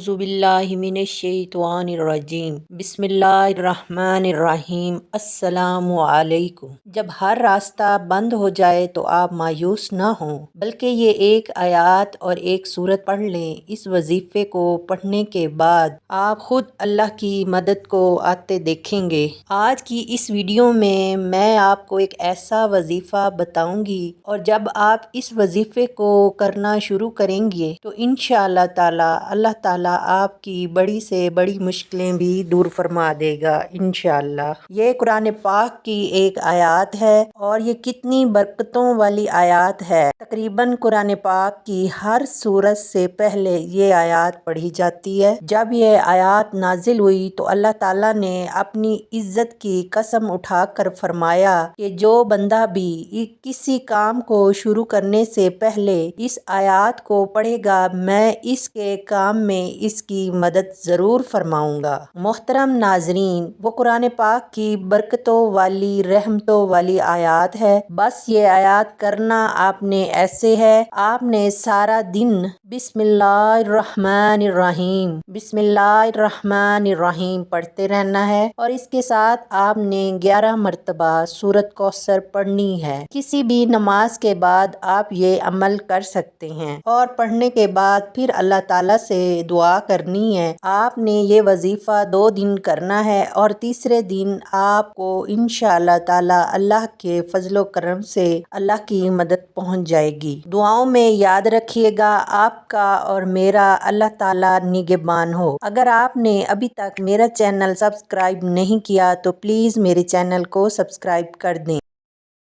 अऊज़ु बिल्लाहि मिनश्शैतानिर्रजीम बिस्मिल्लाहिर्रहमानिर्रहीम अस्सलामु अलैकुम। जब हर रास्ता बंद हो जाए तो आप मायूस न हों, बल्कि ये एक आयत और एक सूरत पढ़ लें। इस वजीफ़े को पढ़ने के बाद आप खुद अल्लाह की मदद को आते देखेंगे। आज की इस वीडियो में मैं आपको एक ऐसा वजीफ़ा बताऊंगी और जब आप इस वजीफ़े को करना शुरू करेंगे तो इंशाअल्लाह ताला अल्लाह ताला आपकी बड़ी से बड़ी मुश्किलें भी दूर फरमा देगा इंशाअल्लाह। ये कुरान पाक की एक आयत है और ये कितनी बरकतों वाली आयत है। तकरीबन कुरान पाक की हर सूरत से पहले ये आयत पढ़ी जाती है। जब ये आयत नाजिल हुई तो अल्लाह ताला ने अपनी इज्जत की कसम उठाकर फरमाया कि जो बंदा भी किसी काम को शुरू करने से पहले इस आयत को पढ़ेगा मैं इसके काम में इसकी मदद ज़रूर फरमाऊंगा। मोहतरम नाजरीन, वो कुरान पाक की बरकतों वाली रहमतों वाली आयत है। बस ये आयत करना आपने ऐसे है, आपने सारा दिन बिस्मिल्लाहिर्रहमानिर्रहीम पढ़ते रहना है और इसके साथ आपने 11 मरतबा सूरत कौसर पढ़नी है। किसी भी नमाज के बाद आप ये अमल कर सकते हैं और पढ़ने के बाद फिर अल्लाह ताला से दुआ करनी है। आपने ये वजीफ़ा 2 दिन करना है और तीसरे दिन आपको इंशाअल्लाह ताला अल्लाह के फजलो करम से अल्लाह की मदद पहुंच जाएगी। दुआओं में याद रखिएगा, आपका और मेरा अल्लाह ताला निगहबान हो। अगर आपने अभी तक मेरा चैनल सब्सक्राइब नहीं किया तो प्लीज़ मेरे चैनल को सब्सक्राइब कर दें।